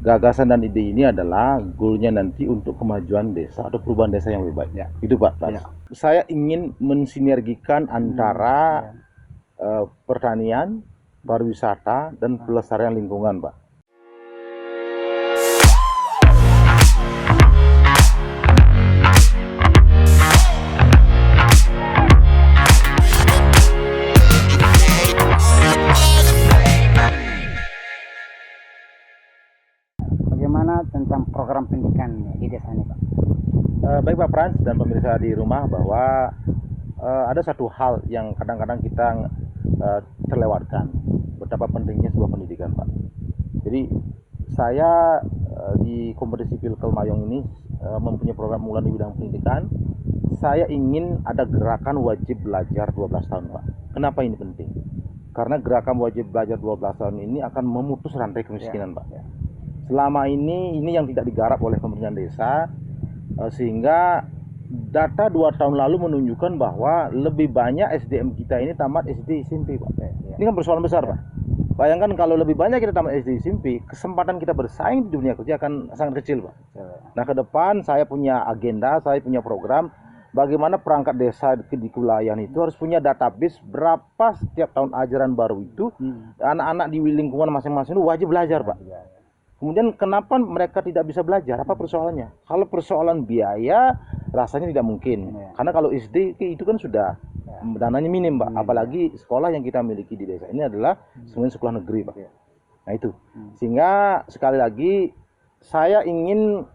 gagasan dan ide ini adalah goalnya nanti untuk kemajuan desa atau perubahan desa yang lebih baik. Ya. Itu Pak. Ya. Saya ingin mensinergikan antara pertanian, pariwisata, dan pelestarian lingkungan, Pak. Bagaimana tentang program pendidikan di desa ini, Pak? Baik Pak Frans dan pemirsa di rumah, bahwa ada satu hal yang kadang-kadang kita terlewatkan, betapa pentingnya sebuah pendidikan, Pak. Jadi saya di kompetisi Pilkel Mayong ini mempunyai program unggulan di bidang pendidikan. Saya ingin ada gerakan wajib belajar 12 tahun, Pak. Kenapa ini penting? Karena gerakan wajib belajar 12 tahun ini akan memutus rantai kemiskinan, Pak. Selama ini yang tidak digarap oleh pemerintahan desa, sehingga data 2 tahun lalu menunjukkan bahwa lebih banyak SDM kita ini tamat SD SMP, Pak. Ini kan persoalan besar, Pak. Bayangkan kalau lebih banyak kita tamat SD SMP, kesempatan kita bersaing di dunia kerja akan sangat kecil, Pak. Nah, ke depan saya punya agenda, saya punya program bagaimana perangkat desa di kewilayahan itu harus punya database berapa setiap tahun ajaran baru itu anak-anak di lingkungan masing-masing itu wajib belajar, Pak. Kemudian kenapa mereka tidak bisa belajar? Apa persoalannya? Kalau persoalan biaya, rasanya tidak mungkin. Karena kalau SD itu kan sudah dananya minim, Pak. Apalagi sekolah yang kita miliki di desa ini adalah sebenarnya sekolah negeri, Pak. Nah itu. Sehingga sekali lagi saya ingin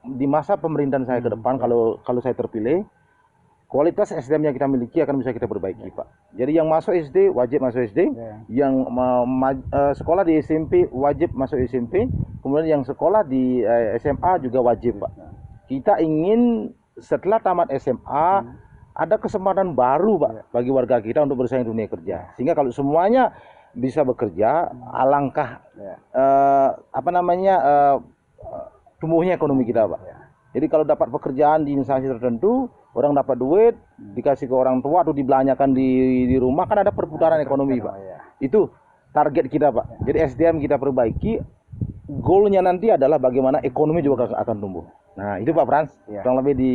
di masa pemerintahan saya ke depan, kalau saya terpilih, kualitas SDM yang kita miliki akan bisa kita perbaiki, Pak. Jadi yang masuk SD wajib masuk SD, yang sekolah di SMP wajib masuk SMP, kemudian yang sekolah di SMA juga wajib, Pak. Kita ingin setelah tamat SMA ada kesempatan baru, Pak, bagi warga kita untuk bersaing dunia kerja. Sehingga kalau semuanya bisa bekerja, alangkah tumbuhnya ekonomi kita, Pak. Jadi kalau dapat pekerjaan di instansi tertentu, orang dapat duit, dikasih ke orang tua atau dibelanjakan di rumah, kan ada perputaran ekonomi, Pak. Itu target kita, Pak. Jadi SDM kita perbaiki, goalnya nanti adalah bagaimana ekonomi juga akan tumbuh. Nah itu Pak Frans, kurang lebih di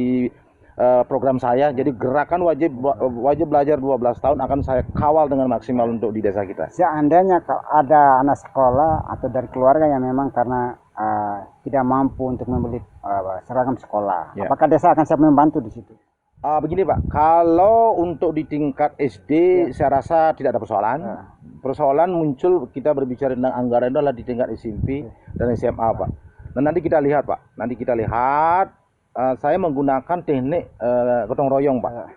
program saya. Jadi gerakan wajib belajar 12 tahun akan saya kawal dengan maksimal untuk di desa kita. Seandainya kalau ada anak sekolah atau dari keluarga yang memang karena tidak mampu untuk membeli seragam sekolah, apakah desa akan siap membantu di situ? Begini Pak, kalau untuk di tingkat SD saya rasa tidak ada persoalan. Persoalan muncul kita berbicara tentang anggaran itu adalah di tingkat SMP dan SMA, Pak. Dan nanti kita lihat, Pak. Saya menggunakan teknik gotong royong, Pak.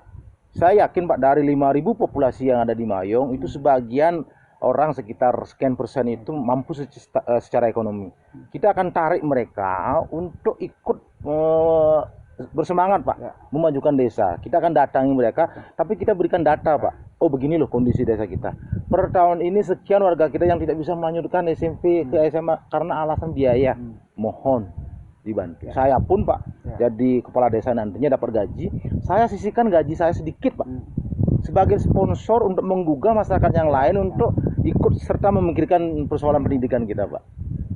Saya yakin, Pak, dari 5.000 populasi yang ada di Mayong itu sebagian orang sekitar sekian persen itu mampu secara ekonomi. Kita akan tarik mereka untuk ikut bersemangat, Pak, memajukan desa. Kita akan datangi mereka, tapi kita berikan data, Pak. Oh, begini loh kondisi desa kita. Per tahun ini sekian warga kita yang tidak bisa melanjutkan SMP ke SMA karena alasan biaya. Mohon dibantu. Saya pun, Pak, jadi kepala desa nantinya dapat gaji, saya sisihkan gaji saya sedikit, Pak, sebagai sponsor untuk menggugah masyarakat yang lain untuk ikut serta memikirkan persoalan pendidikan kita, Pak.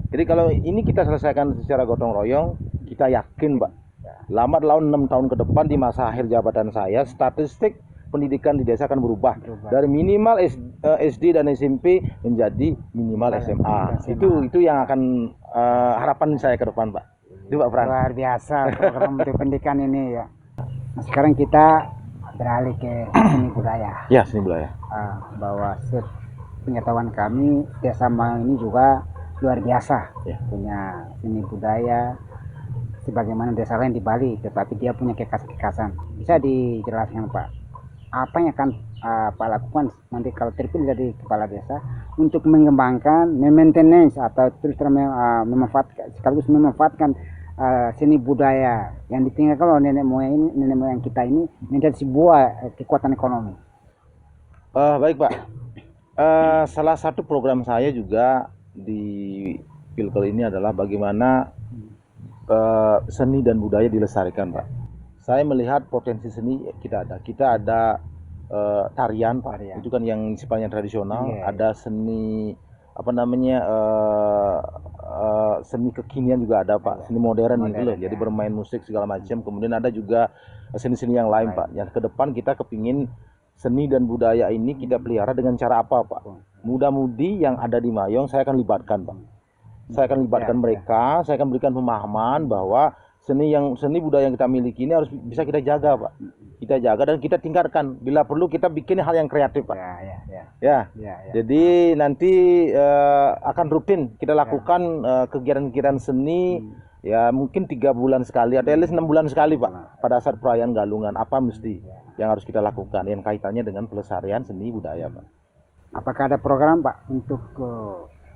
Jadi kalau ini kita selesaikan secara gotong royong, kita yakin, Pak, lambat laun 6 tahun ke depan di masa akhir jabatan saya, statistik pendidikan di desa akan berubah dari minimal SD dan SMP menjadi minimal SMA. Itu yang akan harapan saya ke depan, Pak. Itu Pak Frans. Luar biasa program pendidikan ini ya. Nah, sekarang kita beralih ke seni budaya. Ya, seni budaya. Bahwa pengetahuan kami desa Mayong ini juga luar biasa, punya seni budaya sebagaimana desa lain di Bali, tetapi dia punya kekhasan. Bisa dijelaskan, Pak, apa yang akan Pak lakukan nanti kalau terpilih jadi kepala desa untuk mengembangkan, maintenance atau terus memanfaatkan seni budaya yang ditinggalkan oleh nenek moyang kita ini menjadi sebuah kekuatan ekonomi. Baik, Pak. Salah satu program saya juga di Pilkel ini adalah bagaimana seni dan budaya dilestarikan, Pak. Saya melihat potensi seni kita ada tarian, Pak. Itu kan yang sifatnya tradisional. Ada seni apa namanya seni kekinian juga ada Pak, seni modern gitu loh. Jadi bermain musik segala macam. Kemudian ada juga seni-seni yang lain Pak. Yang ke depan kita kepingin seni dan budaya ini kita pelihara dengan cara apa Pak? Muda-mudi yang ada di Mayong saya akan libatkan Pak. Saya akan libatkan mereka, saya akan berikan pemahaman bahwa seni budaya yang kita miliki ini harus bisa kita jaga Pak. Kita jaga dan kita tingkatkan. Bila perlu kita bikin hal yang kreatif Pak. Jadi nanti akan rutin kita lakukan kegiatan-kegiatan seni. Ya mungkin 3 bulan sekali atau at least 6 bulan sekali Pak. Pada saat perayaan Galungan apa mesti yang harus kita lakukan yang kaitannya dengan pelestarian seni budaya Pak. Apakah ada program Pak untuk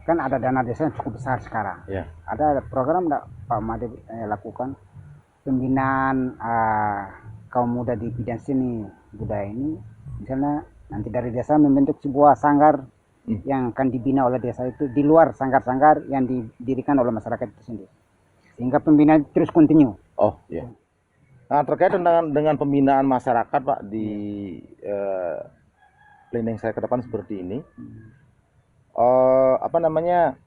kan ada dana desa yang cukup besar sekarang. Ada program enggak Pak Made lakukan pembinaan kaum muda di bidang seni budaya ini, misalnya nanti dari desa membentuk sebuah sanggar yang akan dibina oleh desa itu di luar sanggar-sanggar yang didirikan oleh masyarakat itu sendiri, sehingga pembinaan terus kontinu. Oh iya. Nah terkait dengan pembinaan masyarakat Pak di planning saya ke depan seperti ini. Apa namanya,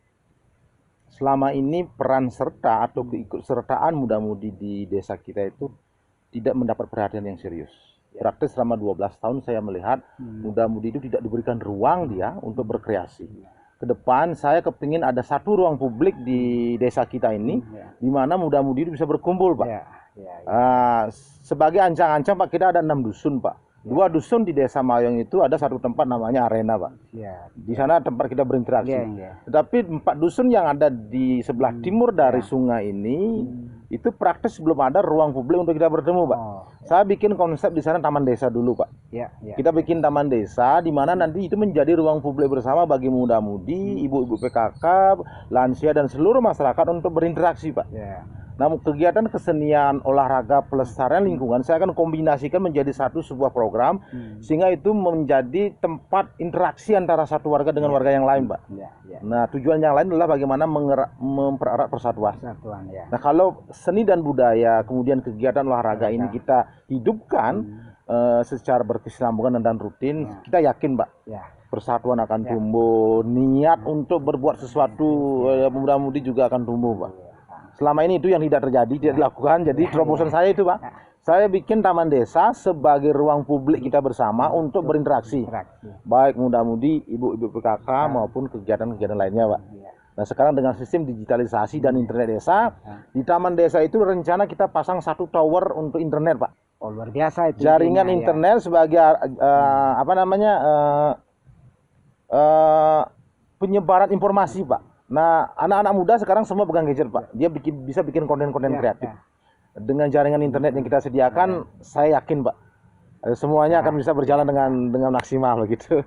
selama ini peran serta atau keikutsertaan muda-mudi di desa kita itu tidak mendapat perhatian yang serius. Praktis selama 12 tahun saya melihat muda-mudi itu tidak diberikan ruang dia untuk berkreasi. Ke depan saya kepingin ada satu ruang publik di desa kita ini di mana muda-mudi itu bisa berkumpul Pak. Sebagai ancang-ancang Pak, kita ada 6 dusun Pak. 2 dusun di desa Mayong itu ada satu tempat namanya arena Pak. Di sana tempat kita berinteraksi. Tetapi 4 dusun yang ada di sebelah timur dari sungai ini itu praktis belum ada ruang publik untuk kita bertemu Pak. Saya bikin konsep di sana taman desa dulu Pak. Kita bikin taman desa di mana nanti itu menjadi ruang publik bersama bagi muda-mudi, ibu-ibu PKK, lansia dan seluruh masyarakat untuk berinteraksi Pak. Namun kegiatan kesenian, olahraga, pelestarian lingkungan saya akan kombinasikan menjadi sebuah program sehingga itu menjadi tempat interaksi antara satu warga dengan warga yang lain Pak. Nah tujuan yang lain adalah bagaimana mempererat persatuan. Nah kalau seni dan budaya kemudian kegiatan olahraga ini kita hidupkan secara berkesinambungan dan rutin, kita yakin Pak persatuan akan tumbuh, niat untuk berbuat sesuatu muda-mudi juga akan tumbuh Pak. Selama ini itu yang tidak terjadi, tidak dilakukan. Jadi terobosan saya itu Pak, saya bikin taman desa sebagai ruang publik kita bersama untuk berinteraksi, baik muda-mudi, ibu-ibu PKK maupun kegiatan-kegiatan lainnya Pak. Nah sekarang dengan sistem digitalisasi dan internet desa, di taman desa itu rencana kita pasang 1 tower untuk internet Pak. Oh luar biasa itu. Jaringan internet sebagai apa namanya penyebaran informasi Pak. Nah, anak-anak muda sekarang semua pegang gadget, Pak. Dia bisa bikin konten-konten kreatif. Dengan jaringan internet yang kita sediakan, saya yakin, Pak, semuanya akan bisa berjalan dengan maksimal begitu.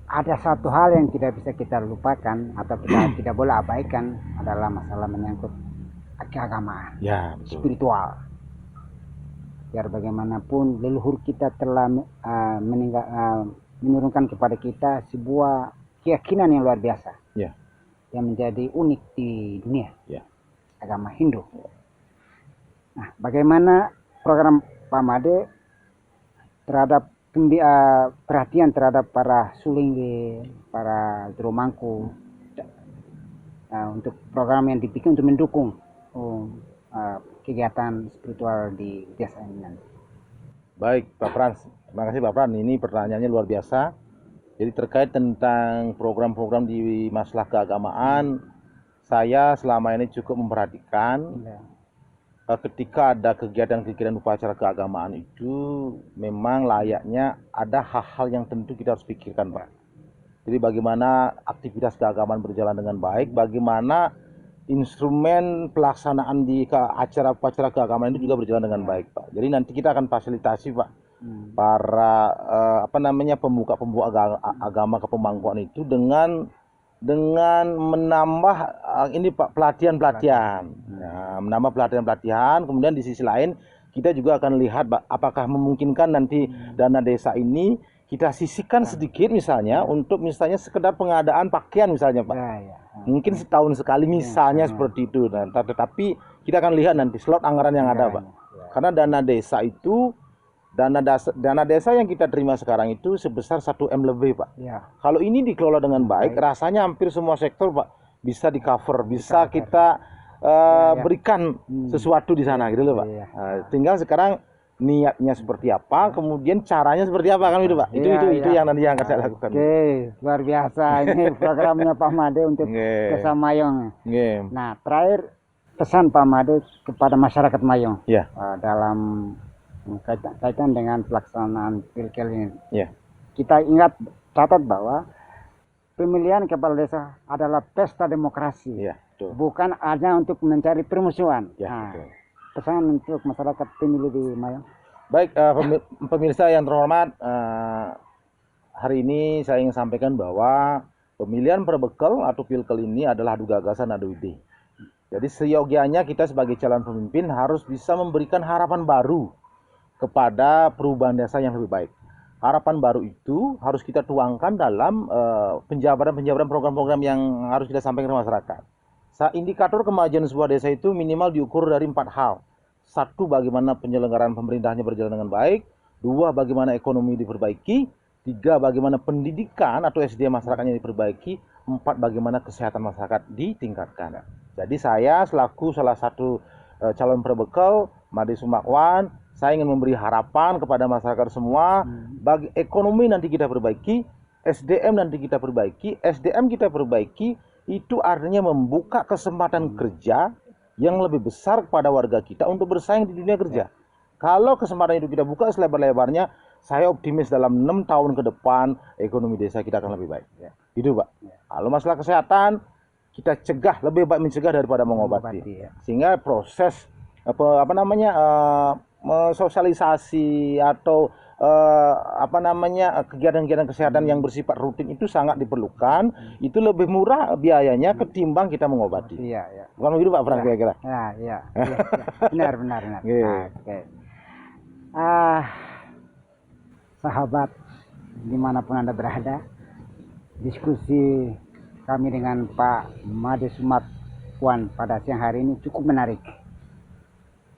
Ada satu hal yang tidak bisa kita lupakan atau kita tidak boleh abaikan adalah masalah menyangkut keagamaan, spiritual. Biar bagaimanapun leluhur kita telah menurunkan kepada kita sebuah keyakinan yang luar biasa. Yang menjadi unik di dunia, agama Hindu. Nah, bagaimana program Pak Made terhadap perhatian terhadap para sulinggi, para jurumangku, untuk program yang dibikin untuk mendukung kegiatan spiritual di desa ini nanti. Baik Pak Frans, terima kasih Pak Frans. Ini pertanyaannya luar biasa. Jadi terkait tentang program-program di masalah keagamaan, saya selama ini cukup memperhatikan ketika ada kegiatan-kegiatan upacara keagamaan itu memang layaknya ada hal-hal yang tentu kita harus pikirkan Pak. Jadi bagaimana aktivitas keagamaan berjalan dengan baik, bagaimana instrumen pelaksanaan di acara-acara keagamaan itu juga berjalan dengan baik Pak. Jadi nanti kita akan fasilitasi Pak para pembuka agama kepemangkuan itu dengan menambah ini Pak pelatihan-pelatihan. Menambah pelatihan-pelatihan, kemudian di sisi lain kita juga akan lihat Pak, apakah memungkinkan nanti dana desa ini kita sisihkan sedikit misalnya untuk misalnya sekedar pengadaan pakaian misalnya Pak. Mungkin setahun sekali misalnya seperti itu. Nah, tetapi kita akan lihat nanti slot anggaran yang ada Pak. Karena dana desa itu dana desa yang kita terima sekarang itu sebesar 1 M lebih, Pak. Ya. Kalau ini dikelola dengan baik, rasanya hampir semua sektor, Pak, bisa di cover, bisa kita berikan sesuatu di sana, gitu loh, Pak. Tinggal sekarang niatnya seperti apa, kemudian caranya seperti apa, kan itu, Pak. Itu yang nanti yang akan saya lakukan. Oke, luar biasa ini programnya Pak Made untuk Desa Mayong. Nah, terakhir pesan Pak Made kepada masyarakat Mayong dalam kaitan dengan pelaksanaan pilkel ini. Kita ingat, catat bahwa pemilihan kepala desa adalah pesta demokrasi, bukan hanya untuk mencari permusuhan. Pesan untuk masyarakat pemilih di Mayong. Baik, pemirsa yang terhormat, hari ini saya ingin sampaikan bahwa pemilihan perbekal atau pilkel ini adalah adu gagasan, adu ide. Jadi seyogianya kita sebagai calon pemimpin harus bisa memberikan harapan baru kepada perubahan desa yang lebih baik. Harapan baru itu harus kita tuangkan dalam penjabaran program-program yang harus kita sampaikan ke masyarakat. Indikator kemajuan sebuah desa itu minimal diukur dari 4 hal. 1, bagaimana penyelenggaraan pemerintahnya berjalan dengan baik. 2, bagaimana ekonomi diperbaiki. 3, bagaimana pendidikan atau SDM masyarakatnya diperbaiki. 4, bagaimana kesehatan masyarakat ditingkatkan. Jadi saya selaku salah satu calon perbekal Made Sumakwan, saya ingin memberi harapan kepada masyarakat semua, bagi ekonomi nanti kita perbaiki, SDM nanti kita perbaiki. SDM kita perbaiki itu artinya membuka kesempatan kerja yang lebih besar kepada warga kita untuk bersaing di dunia kerja. Kalau kesempatan itu kita buka selebar-lebarnya, saya optimis dalam 6 tahun ke depan ekonomi desa kita akan lebih baik. Itu, Pak. Kalau masalah kesehatan, kita cegah, lebih baik mencegah daripada mengobati. Sehingga proses sosialisasi atau kegiatan-kegiatan kesehatan yang bersifat rutin itu sangat diperlukan. Itu lebih murah biayanya ketimbang kita mengobati. Bukan begitu, Pak Frans, kira-kira? Benar. Sahabat dimanapun Anda berada, diskusi kami dengan Pak Made Sumakwan pada siang hari ini cukup menarik.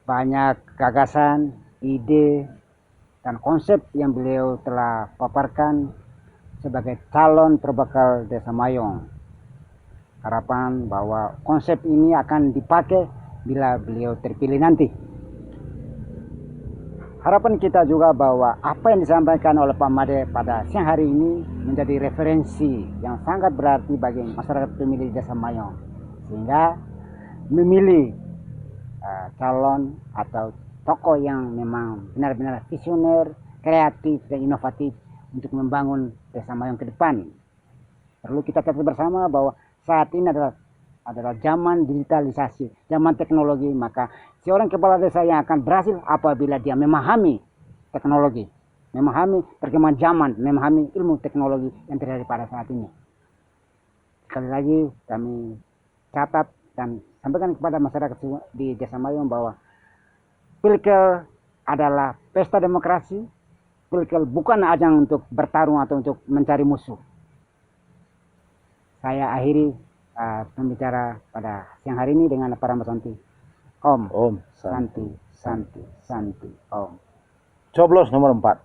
Banyak gagasan, ide, dan konsep yang beliau telah paparkan sebagai calon perbekal Desa Mayong. Harapan bahwa konsep ini akan dipakai bila beliau terpilih nanti. Harapan kita juga bahwa apa yang disampaikan oleh Pak Made pada siang hari ini menjadi referensi yang sangat berarti bagi masyarakat pemilih Desa Mayong, sehingga memilih calon atau tokoh yang memang benar-benar visioner, kreatif, dan inovatif untuk membangun Desa Mayong ke depan. Perlu kita catat bersama bahwa saat ini adalah zaman digitalisasi, zaman teknologi, maka seorang kepala desa yang akan berhasil apabila dia memahami teknologi, memahami perkembangan zaman, memahami ilmu teknologi yang terjadi pada saat ini. Sekali lagi kami catat dan sampaikan kepada masyarakat di Desa Mayong bahwa pilkel adalah pesta demokrasi. Pilkel bukan ajang untuk bertarung atau untuk mencari musuh. Saya akhiri pembicara pada siang hari ini dengan para Santi. Om Santi. Om. Coblos nomor 4.